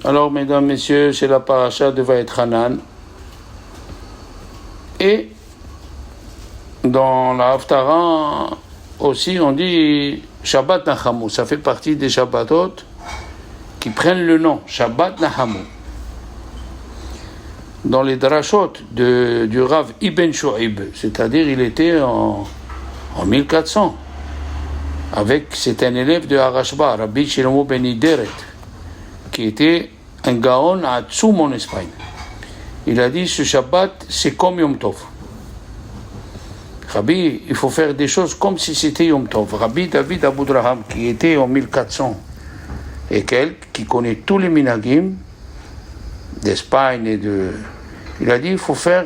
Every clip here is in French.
Alors, mesdames, messieurs, c'est la paracha de Vaetchanan. Et dans la Haftara aussi, on dit Shabbat Nachamu. Ça fait partie des Shabbatot qui prennent le nom Shabbat Nachamu. Dans les drashot du Rav Ibn Shu'ib, c'est-à-dire il était en 1400. C'est un élève de Harashba, Rabbi Shlomo ben Ideret, qui était un gaon à Tsum en Espagne. Il a dit ce Shabbat c'est comme Yom Tov. Rabbi, il faut faire des choses comme si c'était Yom Tov. Rabbi David Aboudraham, qui était en 1400 et quelques, qui connaît tous les minagim d'Espagne et de... Il a dit il faut faire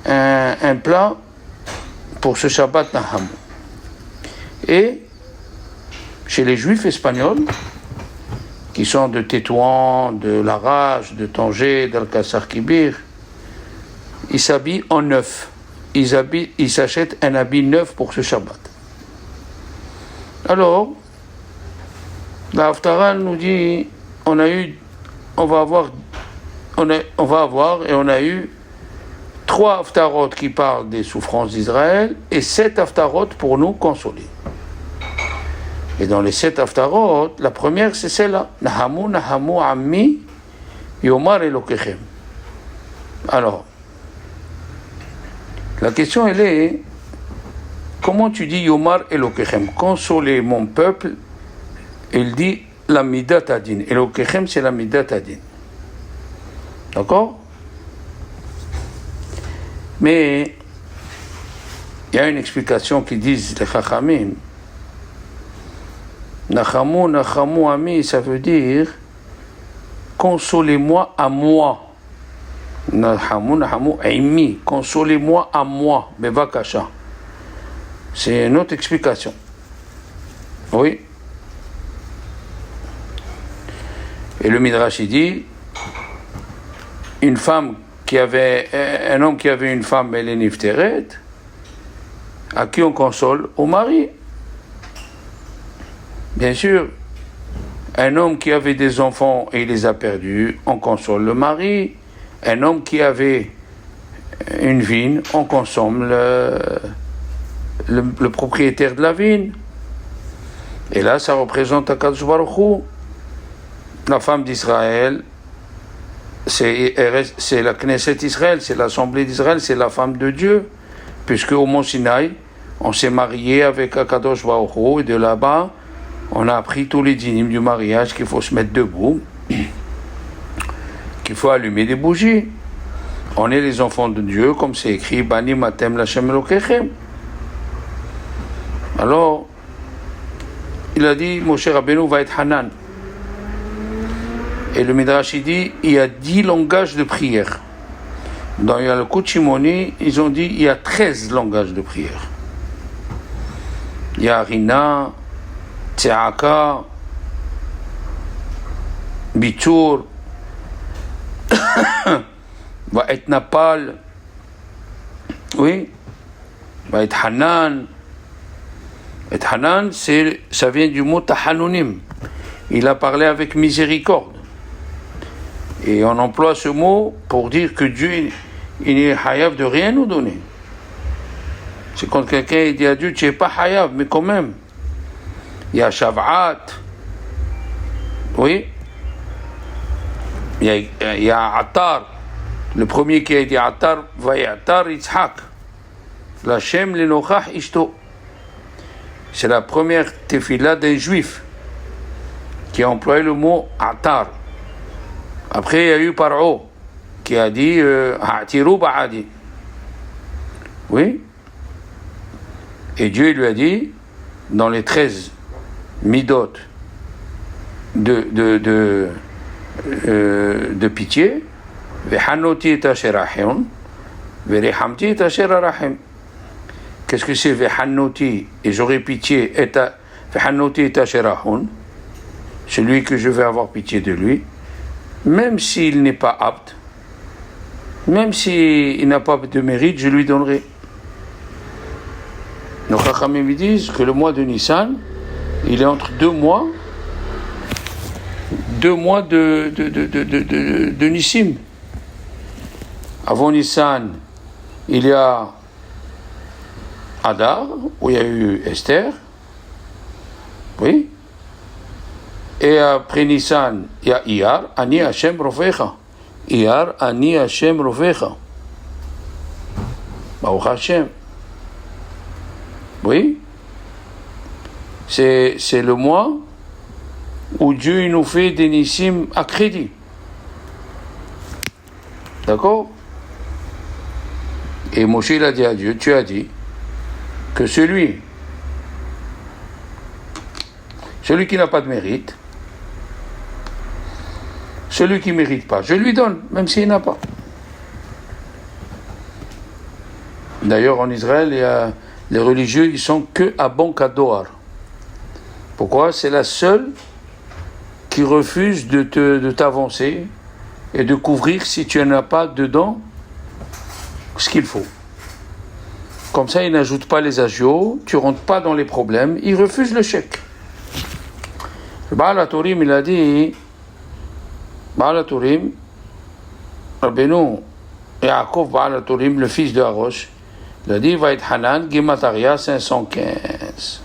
un plat pour ce Shabbat Naham. Et chez les Juifs espagnols, qui sont de Tétouan, de Larache, de Tanger, d'Alcázar Quibir, ils s'habillent en neuf. Ils s'achètent un habit neuf pour ce Shabbat. Alors, la Haftara nous dit, on a eu 3 Haftarot qui parlent des souffrances d'Israël et 7 Haftarot pour nous consoler. Et dans les 7 Haftarot, la première c'est celle-là. Nahamu, Nahamu, Ammi, Yomar Elokechem. Alors, la question elle est, comment tu dis Yomar Elokechem? Consoler mon peuple, il dit la Midat Adin. Elokechem c'est la Midat Adin. D'accord? Mais il y a une explication qui disent les Chachamim. Nachamu, Nachamu, Ami, ça veut dire consolez-moi à moi. Nachamu, Nachamu, Aimi, consolez-moi à moi. Bevakasha. C'est une autre explication. Oui. Et le Midrash dit un homme qui avait une femme, elle est nifteret, à qui on console? Au mari. Bien sûr, un homme qui avait des enfants et il les a perdus, on console le mari. Un homme qui avait une vigne, on consomme le propriétaire de la vigne. Et là, ça représente Akadosh Baruch Hu. La femme d'Israël, c'est la Knesset Israël, c'est l'Assemblée d'Israël, c'est la femme de Dieu, puisque au Mont Sinaï, on s'est marié avec Akadosh Baruch Hu, et de là-bas, on a appris tous les dynimes du mariage, qu'il faut se mettre debout, qu'il faut allumer des bougies. On est les enfants de Dieu, comme c'est écrit, Bani Matem Lachem Elokechem. Alors, il a dit, Moshe Rabbeinu va être Hanan. Et le Midrash dit, il y a 10 langages de prière. Dans Yalkut Shimoni, ils ont dit, il y a 13 langages de prière. Il y a Rina, Tseaka, Bitur, va être Napal, oui, va être Hanan. Et Hanan, ça vient du mot Tahanunim. Il a parlé avec miséricorde. Et on emploie ce mot pour dire que Dieu, il est hayav de rien nous donner. C'est quand quelqu'un dit à Dieu, tu n'es pas hayav, mais quand même. Il y a Shav'at, oui. Il y a Attar. Le premier qui a dit Attar, va y Attar Yitzhak. La Shem Lenochach Ishto. C'est la première tefila d'un juif qui a employé le mot Attar. Après, il y a eu Paro qui a dit Ha'tiru ba'adi. Oui. Et Dieu lui a dit, dans les 13 midot de pitié, Vehanoti et Asherahim, Verehamti et Asherahim. Qu'est-ce que c'est Vehanoti? Et j'aurai pitié, Vehanoti et Asherahim, celui que je vais avoir pitié de lui. Même s'il n'est pas apte, même s'il n'a pas de mérite, je lui donnerai. Nos Chachamim disent que le mois de Nissan, il est entre 2 mois 2 mois de Nissim. Avant Nissan, il y a Adar, où il y a eu Esther. Oui. Et après Nissan, il y a Iyar, Ani Hashem Rofecha. Iyar, Ani Hashem Rofecha. Baruch Hashem. Oui. C'est le mois où Dieu nous fait des Nissim à crédit. D'accord? Et Moshe il a dit à Dieu, tu as dit que celui qui n'a pas de mérite, celui qui ne mérite pas, je lui donne, même s'il n'a pas. D'ailleurs, en Israël, les religieux, ils sont que à bon cadeau. Pourquoi? C'est la seule qui refuse de t'avancer et de couvrir si tu n'as pas dedans ce qu'il faut. Comme ça, ils n'ajoutent pas les agios, tu ne rentres pas dans les problèmes, ils refusent le chèque. Le Baal HaTurim, il a dit, Baal HaTurim, Rabbeinu Yaakov Baal HaTurim, le fils de Harosh, il a dit, va être Hanan, Gemataria 515.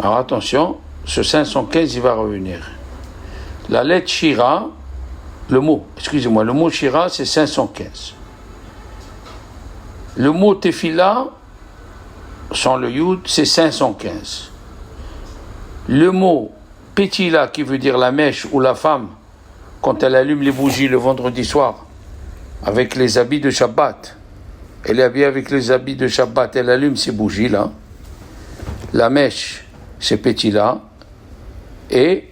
Alors attention, ce 515, il va revenir. La lettre Shira, le mot Shira, c'est 515. Le mot Tefila, sans le Yud, c'est 515. Le mot Petila, qui veut dire la mèche ou la femme, quand elle allume les bougies le vendredi soir, avec les habits de Shabbat, elle est habillée avec les habits de Shabbat, elle allume ces bougies-là. La mèche, c'est Petila. Et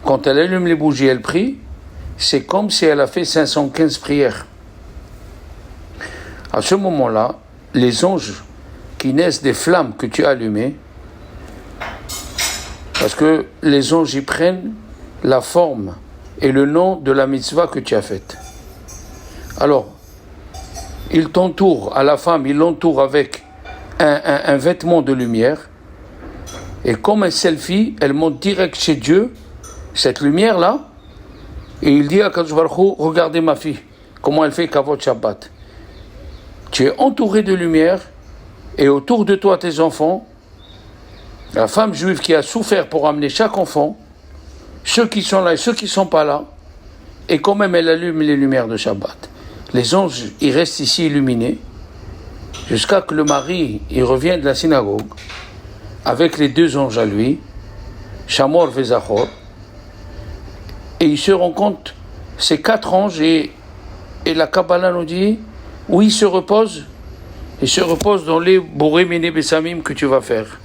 quand elle allume les bougies, elle prie, c'est comme si elle a fait 515 prières. À ce moment-là, les anges qui naissent des flammes que tu as allumées, parce que les anges y prennent la forme et le nom de la mitzvah que tu as faite. Alors, ils t'entourent, à la femme, ils l'entourent avec un vêtement de lumière, et comme un selfie, elle monte direct chez Dieu, cette lumière-là, et il dit à Kadosh Baruch Hu, regardez ma fille, comment elle fait Kavod Shabbat. Tu es entouré de lumière, et autour de toi tes enfants, la femme juive qui a souffert pour amener chaque enfant, ceux qui sont là et ceux qui ne sont pas là, et quand même elle allume les lumières de Shabbat. Les anges, ils restent ici illuminés, jusqu'à que le mari, il revienne de la synagogue, avec les 2 anges à lui, Shamor Vezachor, et il se rend compte, ces 4 anges, et la Kabbalah nous dit, où ils se reposent dans les Boré Mine Bessamim que tu vas faire.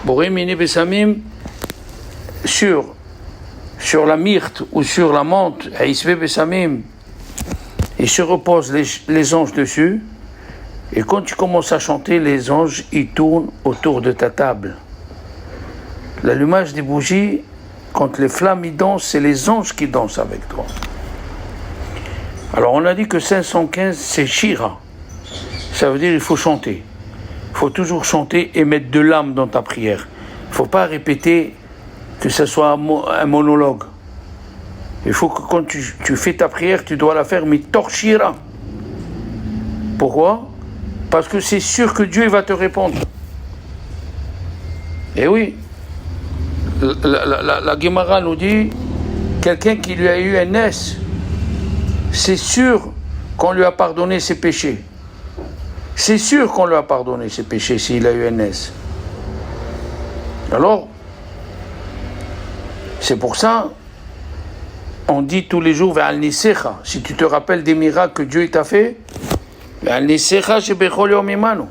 Boré Mine Bessamim, sur la myrte ou sur la menthe, à Isbe Bessamim, ils se reposent les anges dessus, et quand tu commences à chanter, les anges, ils tournent autour de ta table. L'allumage des bougies, quand les flammes y dansent, c'est les anges qui dansent avec toi. Alors on a dit que 515, c'est Shira. Ça veut dire qu'il faut chanter. Il faut toujours chanter et mettre de l'âme dans ta prière. Il ne faut pas répéter que ce soit un monologue. Il faut que quand tu fais ta prière, tu dois la faire mitor Shira. Pourquoi? Parce que c'est sûr que Dieu va te répondre. Et oui, la Gemara nous dit, quelqu'un qui lui a eu un S, c'est sûr qu'on lui a pardonné ses péchés. C'est sûr qu'on lui a pardonné ses péchés s'il a eu un S. Alors, c'est pour ça, on dit tous les jours, Ve'al Nisecha, si tu te rappelles des miracles que Dieu t'a fait, Ve'al Nisecha shebechol yom imanu.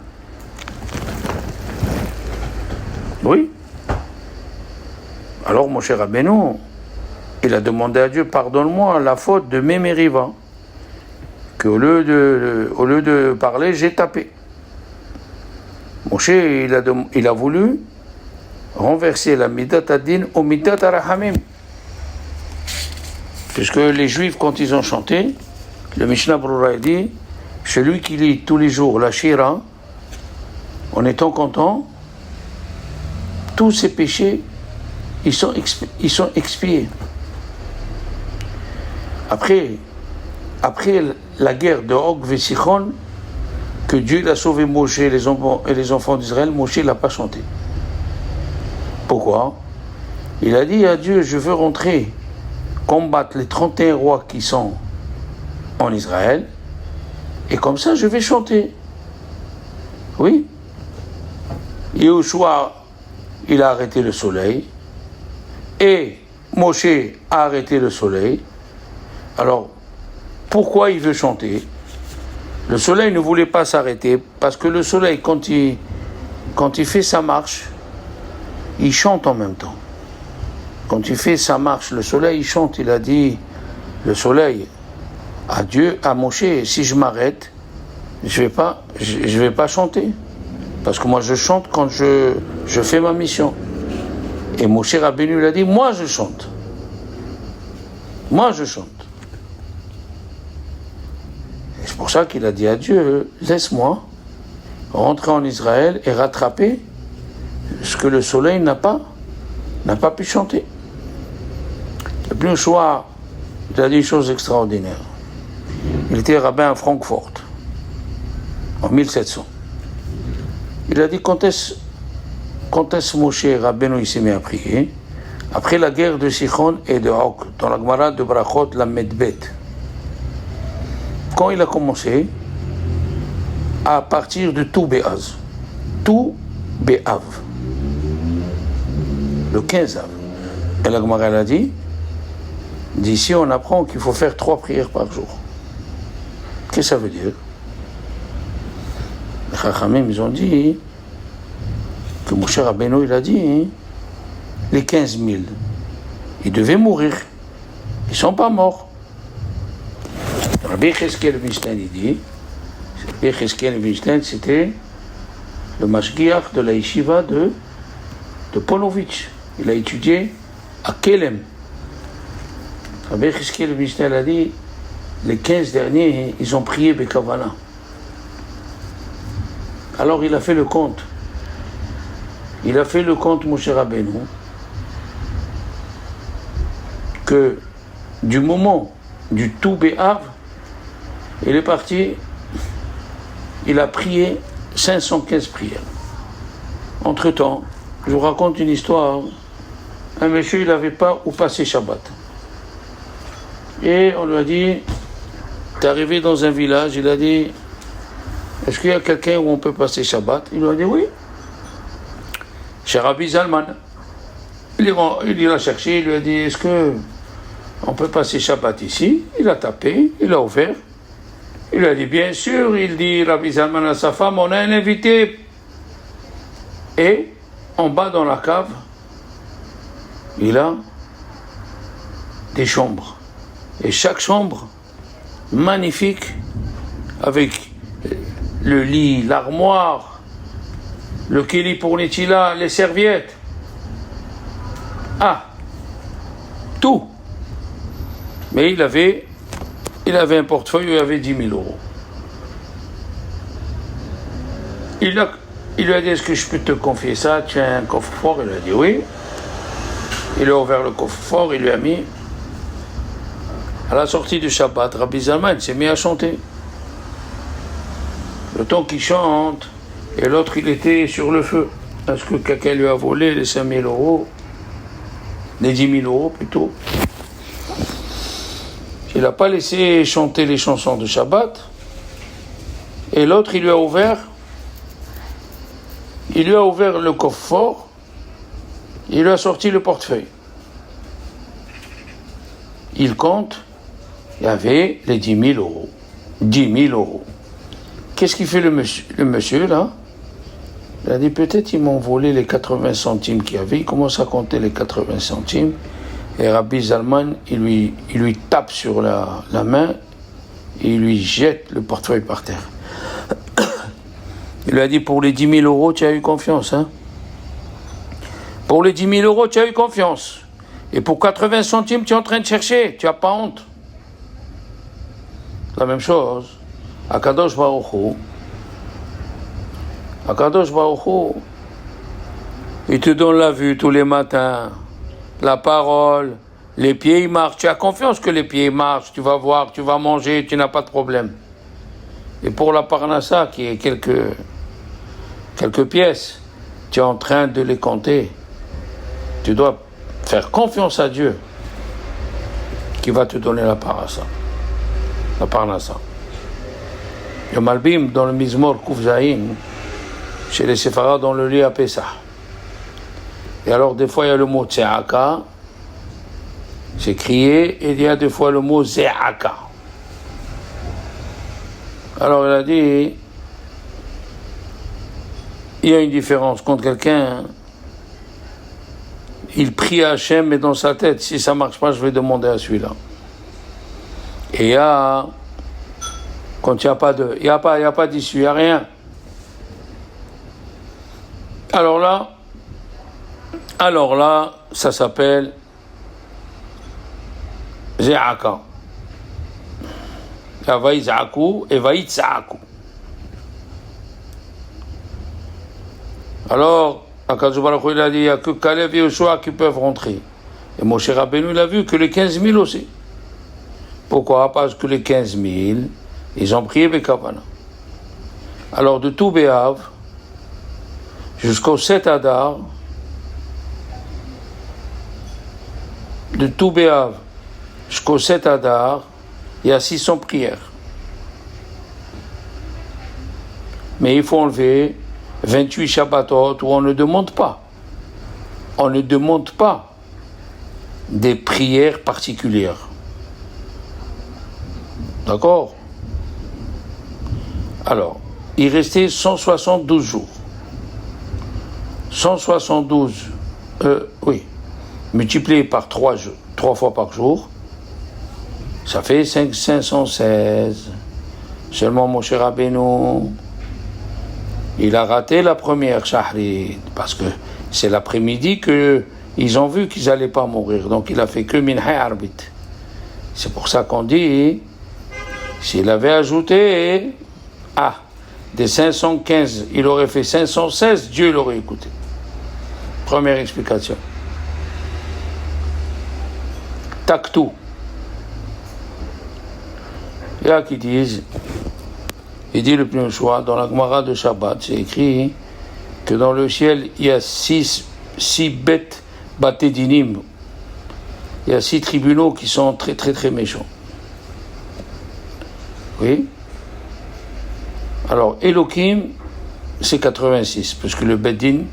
Oui. Alors, mon cher Rabbeinu, il a demandé à Dieu, pardonne-moi la faute de mes mérivants, qu'au lieu de parler, j'ai tapé. Moshe, il a voulu renverser la midat adin au midat arahamim. Puisque les Juifs, quand ils ont chanté, le Mishnah Brura dit, celui qui lit tous les jours la Shira, en étant content, tous ses péchés, ils sont expiés. après la guerre de Og et Sichon, que Dieu a sauvé Moshe et les enfants d'Israël, Moshe ne l'a pas chanté. Pourquoi? Il a dit à Dieu, je veux rentrer, combattre les 31 rois qui sont en Israël, et comme ça je vais chanter. Oui. Yehoshua, il a arrêté le soleil, et Moshe a arrêté le soleil. Alors, pourquoi il veut chanter? Le soleil ne voulait pas s'arrêter, parce que le soleil, quand il fait sa marche, il chante en même temps. Quand il fait sa marche, le soleil, il chante. Il a dit, le soleil, à Dieu, à Moshe, si je m'arrête, je vais pas chanter. Parce que moi, je chante quand je fais ma mission. Et Moshe Rabbeinu, il a dit, moi, je chante. Moi, je chante. Et c'est pour ça qu'il a dit à Dieu, laisse-moi rentrer en Israël et rattraper ce que le soleil n'a pas pu chanter. Le plus choix, il a dit une chose extraordinaire. Il était rabbin à Francfort, en 1700. Il a dit, quand est-ce Moshe Rabbeinu il s'est mis à prier? Après la guerre de Sichon et de Og, dans la Gemara de Brachot, la Medbet. Quand il a commencé, à partir de Tou Be'az, Tou Be'av, le 15 av. Et la Gemara a dit, d'ici on apprend qu'il faut faire 3 prières par jour. Qu'est-ce que ça veut dire? Les Chachamim, ils ont dit que Moshe Rabbeinu, il a dit, les 15 000, ils devaient mourir. Ils ne sont pas morts. Rabbi Cheskel Winston, il dit, Rabbi Cheskel Winston, c'était le mashgiach de la yeshiva de Ponovitch. Il a étudié à Kelem. Rabbi Cheskel Winston a dit, les 15 derniers, ils ont prié Bekavana. Alors il a fait le compte. Il a fait le compte, Moshe Rabbeinu, que du moment du Tou Be'av, il est parti, il a prié 515 prières. Entre-temps, je vous raconte une histoire. Un monsieur, il n'avait pas où passer Shabbat. Et on lui a dit, t'es arrivé dans un village, il a dit, est-ce qu'il y a quelqu'un où on peut passer Shabbat? Il lui a dit oui. Chez Rabbi Zalman. Il l'a cherché, il lui a dit, est-ce que on peut passer Shabbat ici? Il a tapé, il a ouvert. Il lui a dit, bien sûr. Il dit, Rabbi Zalman à sa femme, on a un invité. Et en bas dans la cave, il a des chambres. Et chaque chambre, magnifique, avec le lit, l'armoire, le kéli pour Netila, les serviettes. Ah, tout. Mais il avait un portefeuille où il y avait 10 000 euros. Il lui a dit, est-ce que je peux te confier ça? Tu as un coffre-fort? Il a dit oui. Il a ouvert le coffre-fort, il lui a mis. À la sortie du Shabbat, Rabbi Zalman s'est mis à chanter. Le temps qu'il chante, et l'autre il était sur le feu. Est-ce que quelqu'un lui a volé les 5 000 euros? Les 10 000 euros plutôt. Il n'a pas laissé chanter les chansons de Shabbat. Et l'autre il lui a ouvert le coffre-fort. Il lui a sorti le portefeuille. Il compte. Il y avait les 10 000 euros. 10 000 euros. Qu'est-ce qu'il fait le monsieur là? Il a dit, peut-être ils m'ont volé les 80 centimes qu'il y avait. Il commence à compter les 80 centimes. Et Rabbi Zalman, il lui tape sur la main et il lui jette le portefeuille par terre. Il lui a dit, pour les 10 000 euros, tu as eu confiance. Hein? Pour les 10 000 euros, tu as eu confiance. Et pour 80 centimes, tu es en train de chercher. Tu n'as pas honte. La même chose. Akadosh Baruch Hu, il te donne la vue tous les matins, la parole, les pieds ils marchent, tu as confiance que les pieds marchent, tu vas voir, tu vas manger, tu n'as pas de problème. Et pour la parnassa, qui est quelques pièces, tu es en train de les compter. Tu dois faire confiance à Dieu qui va te donner la parnassa. Le Malbim, dans le Mizmor Koufzaïn, chez les Séfarades, on le lit à Pessah. Et alors, des fois, il y a le mot Tse'aka, c'est crier, et il y a des fois le mot Ze'aka. Alors, il a dit, il y a une différence. Quand quelqu'un, il prie à Hachem, mais dans sa tête, si ça ne marche pas, je vais demander à celui-là. Et il y a, quand il n'y a pas d'issue, il n'y a rien. Alors là, ça s'appelle Ze'aka. Vaïz'aku et Vaïtz'aku. Alors, Akadosh Baruch Hu, il a dit, il n'y a que Kalev et Yoshua qui peuvent rentrer. Et Moshe Rabbeinu, il a vu que les 15 000 aussi. Pourquoi? Parce que les 15 000, ils ont prié Bekavana. Alors, de tout Béhav jusqu'au 7 Adar, de tout Béhav jusqu'au 7 Adar, il y a 600 prières. Mais il faut enlever 28 Shabbatot où on ne demande pas. On ne demande pas des prières particulières. D'accord? Alors, il restait 172 jours. 172, multiplié par 3 fois par jour, ça fait 516. Seulement Moshe Rabbeinu, il a raté la première Shahrid, parce que c'est l'après-midi qu'ils ont vu qu'ils n'allaient pas mourir. Donc il a fait que Minhay Arbit. C'est pour ça qu'on dit, s'il avait ajouté des 515, il aurait fait 516, Dieu l'aurait écouté. Première explication. Taktou. Il y a qui disent, il dit le plus choix, dans la Gemara de Shabbat, c'est écrit que dans le ciel, il y a 6 bêtes batédinim. Il y a 6 tribunaux qui sont très très très méchants. Oui. Alors, Elohim, c'est 86, parce que le Beddin,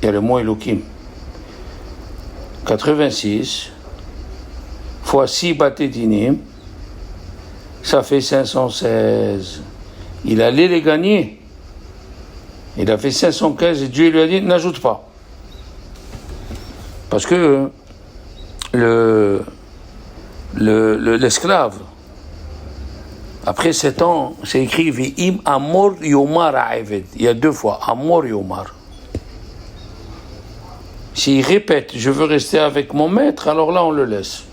il y a le mot Elohim. 86 fois 6 batédinim, ça fait 516. Il allait les gagner. Il a fait 515 et Dieu lui a dit, n'ajoute pas. Parce que l'esclave, après 7 ans, c'est écrit V'im Amor Yomar Ha'eved. Il y a 2 fois, Amor Yomar. S'il répète, je veux rester avec mon maître, alors là on le laisse.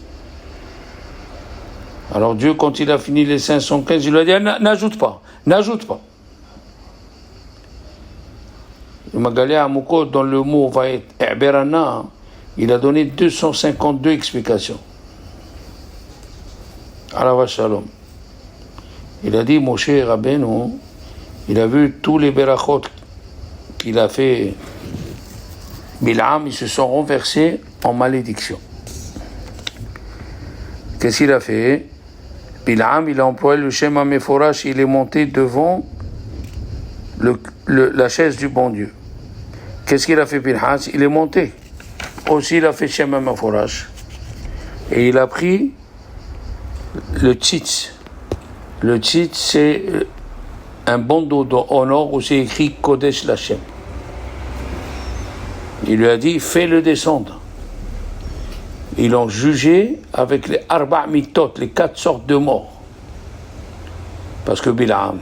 Alors Dieu, quand il a fini les 515, il lui a dit, n'ajoute pas. Le Magalé Amoukot, dans le mot Vaït E'berana, il a donné 252 explications. Allah Shalom. Il a dit, Moshe Rabbeinu, il a vu tous les berachot qu'il a fait, Bilam, ils se sont renversés en malédiction. Qu'est-ce qu'il a fait? Bilam, il a employé le Shem HaMeforash, il est monté devant la chaise du bon Dieu. Qu'est-ce qu'il a fait Pinhas? Il est monté. Aussi, il a fait Shem HaMeforash. Et il a pris le tzitz. Le tzitz, c'est un bandeau en or où c'est écrit Kodesh Lashem. Il lui a dit, fais-le descendre. Ils l'ont jugé avec les Arba' Mitot, les 4 sortes de morts. Parce que Bilam,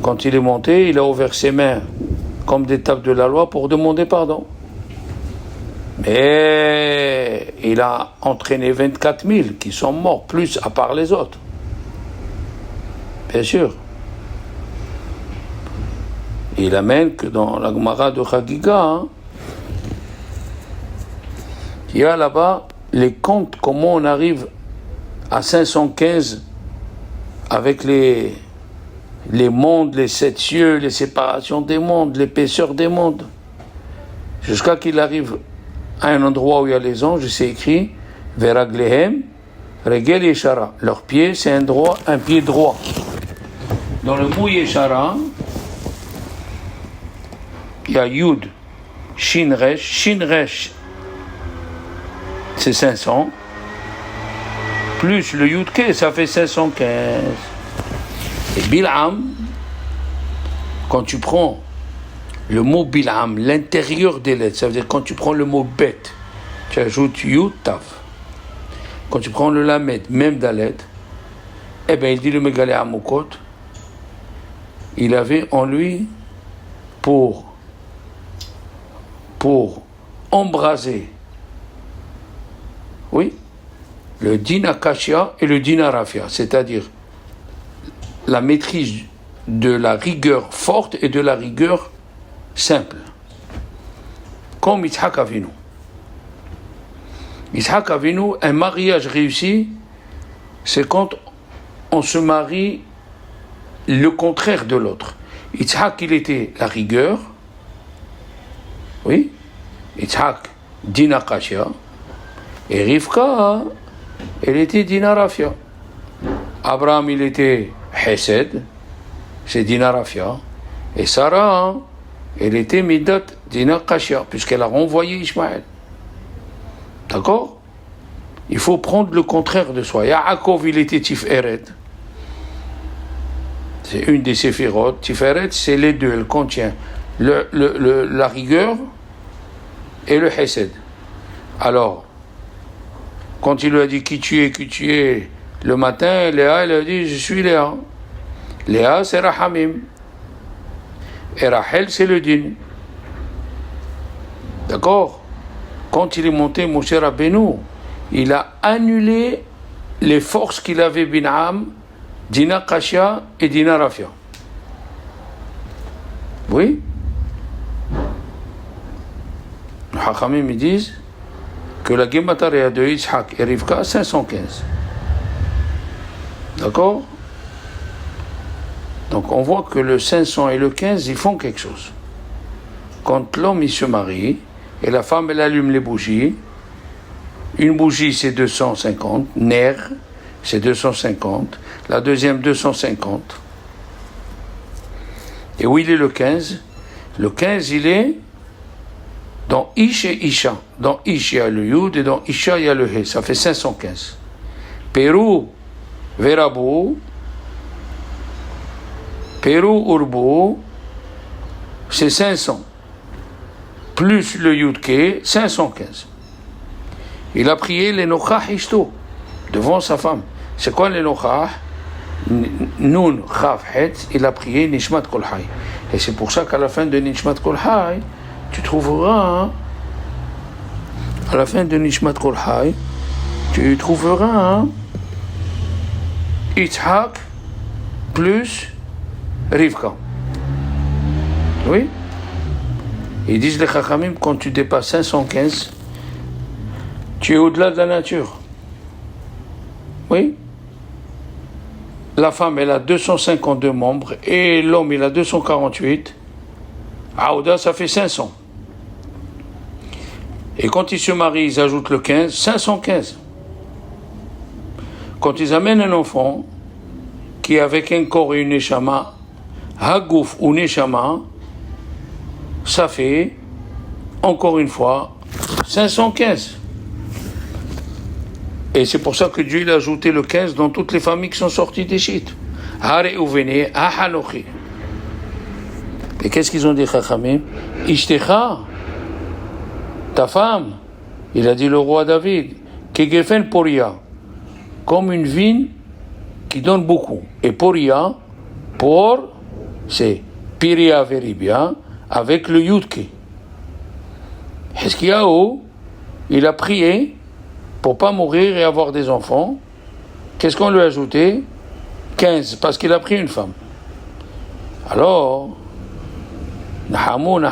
quand il est monté, il a ouvert ses mains comme des tables de la loi pour demander pardon. Mais il a entraîné 24 000 qui sont morts, plus à part les autres. Bien sûr. Il amène que dans la Gemara de Chagiga, il y a là-bas les comptes, comment on arrive à 515 avec les mondes, les 7 cieux, les séparations des mondes, l'épaisseur des mondes, jusqu'à qu'il arrive à un endroit où il y a les anges, c'est écrit Veraglehem, Regel Yeshara. Leur pied, c'est un pied droit. Dans le mot Yeshara, il y a Yud, Shin Resh, c'est 500, plus le Yud Ke, ça fait 515. Et Bil'am, quand tu prends le mot Bil'am, l'intérieur des lettres, ça veut dire quand tu prends le mot bête, tu ajoutes Yud Taf. Quand tu prends le Lamed, même Dalet, eh bien il dit le Megalé Amokot, il avait en lui pour embraser, oui, le din akashia et le din arafia, c'est-à-dire la maîtrise de la rigueur forte et de la rigueur simple. Comme Yitzhak Avinu. Yitzhak Avinu, un mariage réussi, c'est quand on se marie le contraire de l'autre. Yitzhak, il était la rigueur, oui, Yitzhak, din akashia, et Rivka, elle était din arafia. Abraham, il était Hesed, c'est din arafia, et Sarah, elle était Midat din akashia, puisqu'elle a renvoyé Ishmaël. D'accord? Il faut prendre le contraire de soi. Yaakov, il était Tiferet. C'est une des séphirotes. Tiferet, c'est les deux. Elle contient la rigueur et le Hesed. Alors, quand il lui a dit qui tu es, le matin, Léa, elle a dit je suis Léa. Léa, c'est Rahamim. Et Rachel, c'est le Din. D'accord? Quand il est monté, Moshe Rabbeinu, il a annulé les forces qu'il avait Bin'am, Dina Kashia et Dina Rafia. Oui? Les Hachamim me disent que la Gemataria de Yitzhak et Rivka, 515. D'accord? Donc on voit que le 500 et le 15, ils font quelque chose. Quand l'homme il se marie, et la femme, elle allume les bougies. Une bougie, c'est 250. Ner, c'est 250. La deuxième, 250. Et où il est le 15? Le 15, il est dans Ish et Isha. Dans Ish, il y a le Yud, et dans Isha, il y a le He. Ça fait 515. Pérou, Verabou, Pérou, Urbu, c'est 500. Plus le Yudke, 515. Il a prié les Nochah Ishto devant sa femme. C'est quoi les Nochah? Nun, Chav, Het, il a prié Nishmat Kol Hay. Et c'est pour ça qu'à la fin de Nishmat Kol Hay, tu trouveras, à la fin de Nishmat Kol Hay, tu trouveras Yitzhak plus Rivka. Oui? Ils disent les Chachamim, quand tu dépasses 515, tu es au-delà de la nature. Oui? La femme, elle a 252 membres et l'homme, il a 248. Aouda, ça fait 500. Et quand ils se marient, ils ajoutent le 15, 515. Quand ils amènent un enfant qui est avec un corps et une neshama, Hagouf ou neshama, ça fait, encore une fois, 515. Et c'est pour ça que Dieu il a ajouté le 15 dans toutes les familles qui sont sorties d'Égypte. Hare Ouvene, Ahanochi. Et qu'est-ce qu'ils ont dit, Chachamim? Ishtecha, ta femme, il a dit le roi David, Kegefen Poria, comme une vigne qui donne beaucoup. Et Poria, Por, c'est Piria Veribia, avec le Yudke. Hiskiyahu, il a prié pour pas mourir et avoir des enfants. Qu'est-ce qu'on lui a ajouté? 15, parce qu'il a pris une femme. Alors, Nahamu,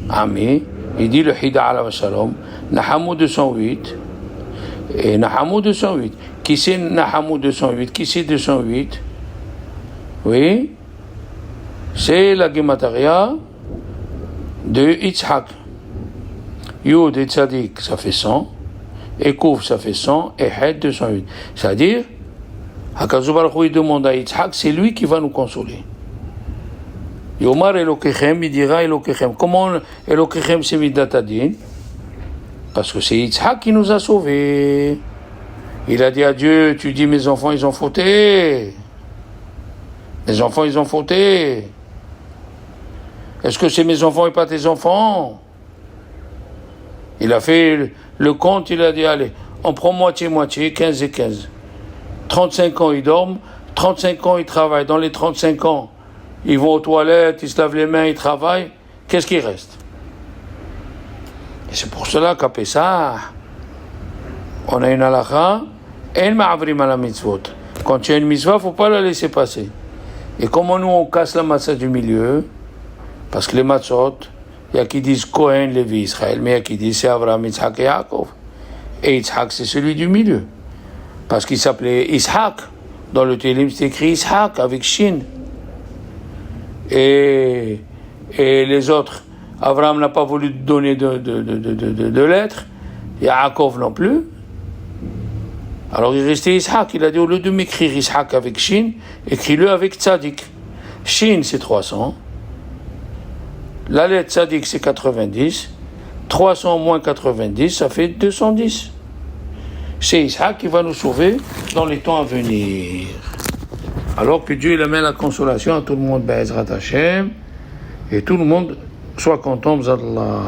Ami, il dit le Hida ala Shalom, Nahamu 208, Et Nahamou 208. Qui c'est Nahamou 208? Qui c'est 208? Oui. C'est la Gemataria de Yitzhak. Yud et Tzadik, ça fait 100. Et Kouf, ça fait 100. Et Het, 208. C'est-à-dire, Hakadosh Baruch Hu demande à Yitzhak, c'est lui qui va nous consoler. Yomar Elokechem, il dira Elokechem. Comment Elokechem c'est Midat Hadin? Parce que c'est Yitzhak qui nous a sauvés. Il a dit à Dieu, tu dis mes enfants ils ont fauté. Mes enfants ils ont fauté. Est-ce que c'est mes enfants et pas tes enfants? Il a fait le compte, il a dit allez, on prend moitié-moitié, 15 et 15. 35 ans ils dorment, 35 ans ils travaillent. Dans les 35 ans, ils vont aux toilettes, ils se lavent les mains, ils travaillent. Qu'est-ce qui reste? Et c'est pour cela qu'à Pessah, on a une halakha, en ma'avrim ala mitzvot. Quand tu as une mitzvah, il ne faut pas la laisser passer. Et comment nous on casse la matzah du milieu? Parce que les matzot, il y a qui disent Kohen, Lévi, Israël, mais il y a qui disent c'est Abraham, Yitzhak et Yaakov. Et Yitzhak, c'est celui du milieu. Parce qu'il s'appelait Ishak. Dans le Télim, c'est écrit Ishak avec Shin. Et les autres, Abraham n'a pas voulu donner de lettres, Yaakov non plus. Alors il restait Ishak, il a dit au lieu de m'écrire Ishak avec Shin, écris-le avec Tzadik. Shin c'est 300, la lettre Tzadik c'est 90, 300 moins 90, ça fait 210. C'est Ishak qui va nous sauver dans les temps à venir. Alors que Dieu il amène la consolation à tout le monde, Be'ezrat Hashem, et tout le monde soit content, B'Zallah.